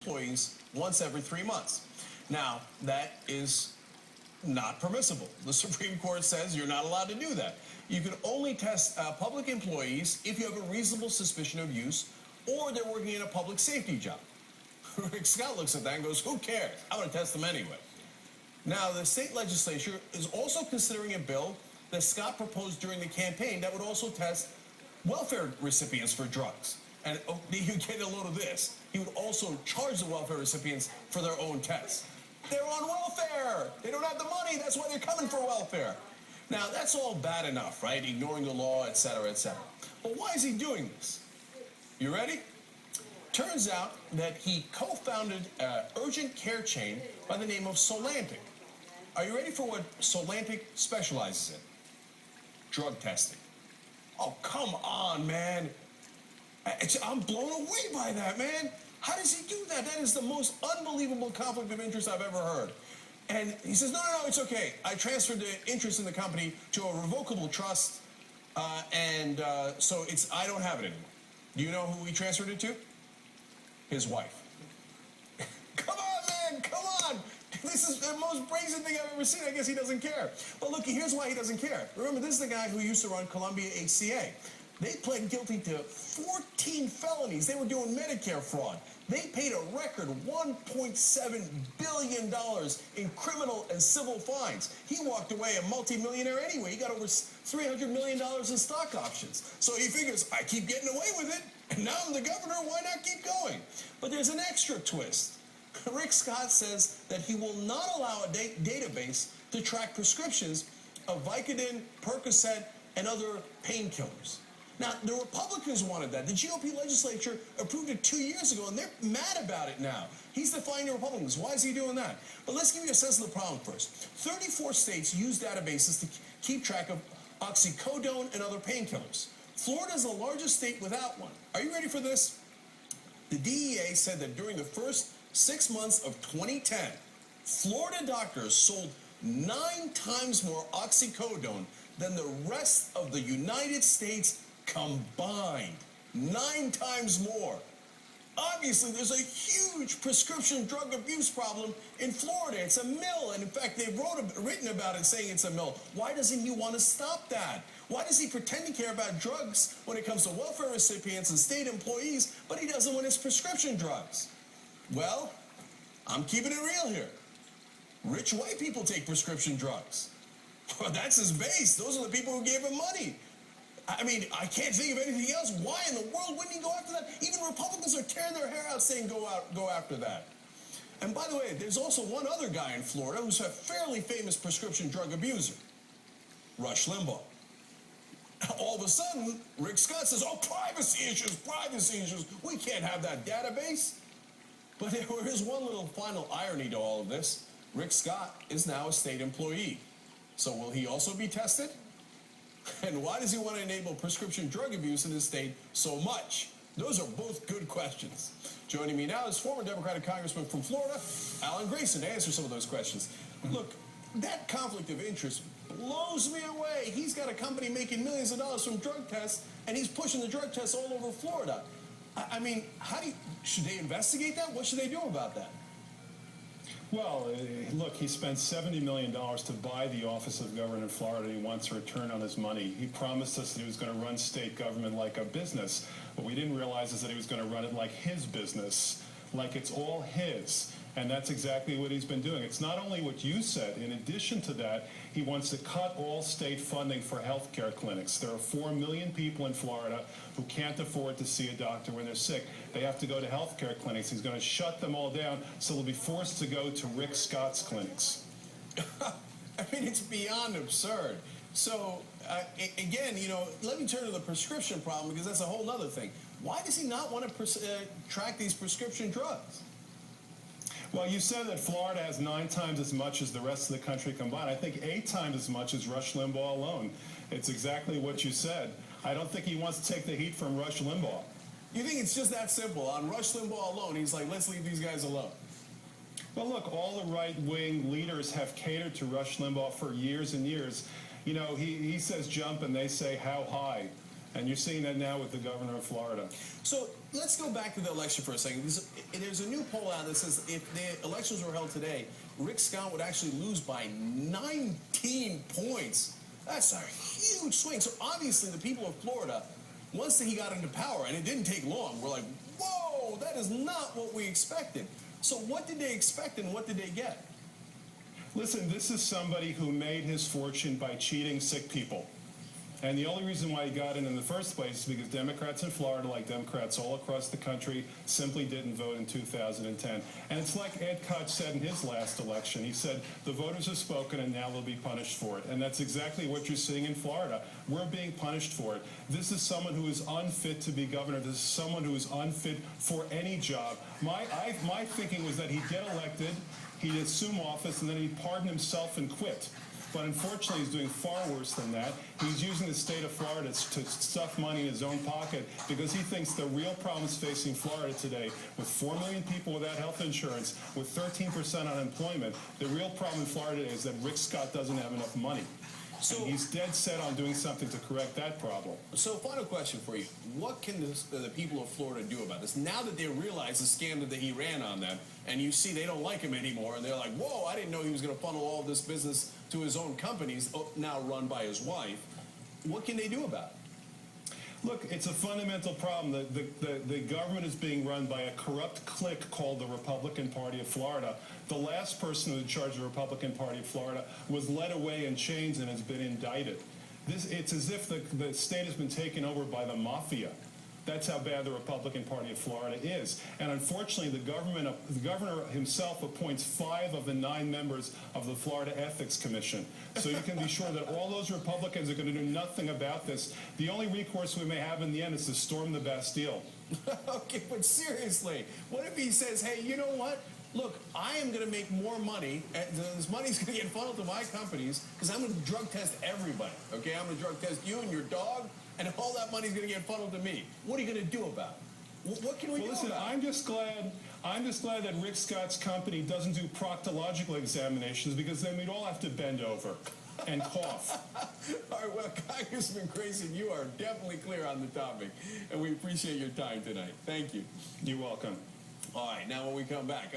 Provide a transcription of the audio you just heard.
employees once every 3 months. Now, that is not permissible. The Supreme Court says you're not allowed to do that. You can only test public employees if you have a reasonable suspicion of use or they're working in a public safety job. Rick Scott looks at that and goes, who cares? I'm going to test them anyway. Now, the state legislature is also considering a bill that Scott proposed during the campaign that would also test welfare recipients for drugs. And you get a load of this. He would also charge the welfare recipients for their own tests. They're on welfare. They don't have the money. That's why they're coming for welfare. Now, that's all bad enough, right? Ignoring the law, et cetera, et cetera. But why is he doing this? You ready? Turns out that he co-founded an urgent care chain by the name of Solantic. Are you ready for what Solantic specializes in? Drug testing. Oh, come on, man. I'm blown away by that, man. How does he do that? That is the most unbelievable conflict of interest I've ever heard. And he says, no, it's okay. I transferred the interest in the company to a revocable trust, so I don't have it anymore. Do you know who he transferred it to? His wife. Come on, man, come on. This is the most brazen thing I've ever seen. I guess he doesn't care. But look, here's why he doesn't care. Remember, this is the guy who used to run Columbia HCA. They pled guilty to 14 felonies. They were doing Medicare fraud. They paid a record $1.7 billion in criminal and civil fines. He walked away a multimillionaire anyway. He got over $300 million in stock options. So he figures, I keep getting away with it, and now I'm the governor, why not keep going? But there's an extra twist. Rick Scott says that he will not allow a database to track prescriptions of Vicodin, Percocet, and other painkillers. Now, the Republicans wanted that. The GOP legislature approved it 2 years ago, and they're mad about it now. He's defying the Republicans. Why is he doing that? But let's give you a sense of the problem first. 34 states use databases to keep track of oxycodone and other painkillers. Florida is the largest state without one. Are you ready for this? The DEA said that during the first 6 months of 2010, Florida doctors sold 9 times more oxycodone than the rest of the United States combined. 9 times more. Obviously, there's a huge prescription drug abuse problem in Florida. It's a mill, and in fact, they've written about it saying it's a mill. Why doesn't he want to stop that? Why does he pretend to care about drugs when it comes to welfare recipients and state employees, but he doesn't when it's prescription drugs? Well, I'm keeping it real here. Rich white people take prescription drugs. Well, that's his base. Those are the people who gave him money. I mean, I can't think of anything else. Why in the world wouldn't he go after that? Even Republicans are tearing their hair out saying go after that. And by the way, there's also one other guy in Florida who's a fairly famous prescription drug abuser, Rush Limbaugh. All of a sudden, Rick Scott says, oh, privacy issues. We can't have that database. But there is one little final irony to all of this. Rick Scott is now a state employee. So will he also be tested? And why does he want to enable prescription drug abuse in his state so much? Those are both good questions. Joining me now is former Democratic Congressman from Florida, Alan Grayson, to answer some of those questions. Look, that conflict of interest blows me away. He's got a company making millions of dollars from drug tests, and he's pushing the drug tests all over Florida. I mean, should they investigate that? What should they do about that? Well, look, he spent $70 million to buy the office of governor in Florida. He wants a return on his money. He promised us that he was going to run state government like a business. What we didn't realize is that he was going to run it like his business, like it's all his. And that's exactly what he's been doing. It's not only what you said. In addition to that, he wants to cut all state funding for health care clinics. There are 4 million people in Florida who can't afford to see a doctor when they're sick. They have to go to health care clinics. He's going to shut them all down, so they'll be forced to go to Rick Scott's clinics. I mean, it's beyond absurd. So, again, let me turn to the prescription problem, because that's a whole other thing. Why does he not want to track these prescription drugs? Well, you said that Florida has 9 times as much as the rest of the country combined. I think 8 times as much as Rush Limbaugh alone. It's exactly what you said. I don't think he wants to take the heat from Rush Limbaugh. You think it's just that simple? On Rush Limbaugh alone, he's like, let's leave these guys alone. Well, look, all the right-wing leaders have catered to Rush Limbaugh for years and years. He says jump and they say how high. And you're seeing that now with the governor of Florida. So let's go back to the election for a second. There's a new poll out that says if the elections were held today, Rick Scott would actually lose by 19 points. That's a huge swing. So obviously the people of Florida, once he got into power, and it didn't take long, were like, whoa, that is not what we expected. So what did they expect and what did they get? Listen, this is somebody who made his fortune by cheating sick people. And the only reason why he got in the first place is because Democrats in Florida, like Democrats all across the country, simply didn't vote in 2010. And it's like Ed Koch said in his last election. He said, the voters have spoken and now they'll be punished for it. And that's exactly what you're seeing in Florida. We're being punished for it. This is someone who is unfit to be governor. This is someone who is unfit for any job. My thinking was that he'd get elected, he'd assume office, and then he'd pardon himself and quit. But unfortunately, he's doing far worse than that. He's using the state of Florida to stuff money in his own pocket because he thinks the real problems facing Florida today, with 4 million people without health insurance, with 13% unemployment, the real problem in Florida is that Rick Scott doesn't have enough money. So and he's dead set on doing something to correct that problem. So final question for you. What can the people of Florida do about this? Now that they realize the scandal that he ran on them, and you see they don't like him anymore, and they're like, whoa, I didn't know he was going to funnel all this business to his own companies, now run by his wife. What can they do about it? Look, it's a fundamental problem. The government is being run by a corrupt clique called the Republican Party of Florida. The last person who was in charge of the Republican Party of Florida was led away in chains and has been indicted. It's as if the state has been taken over by the mafia. That's how bad the Republican Party of Florida is. And unfortunately, the governor himself appoints 5 of the 9 members of the Florida Ethics Commission. So you can be sure that all those Republicans are going to do nothing about this. The only recourse we may have in the end is to storm the Bastille. Okay, but seriously, what if he says, hey, you know what? Look, I am going to make more money, and this money's going to get funneled to my companies because I'm going to drug test everybody, okay? I'm going to drug test you and your dog, and all that money's going to get funneled to me. What are you going to do about it? What can we do listen, about it? I'm just glad that Rick Scott's company doesn't do proctological examinations because then we'd all have to bend over and cough. All right, well, Congressman Grayson, you are definitely clear on the topic, and we appreciate your time tonight. Thank you. You're welcome. All right, now when we come back,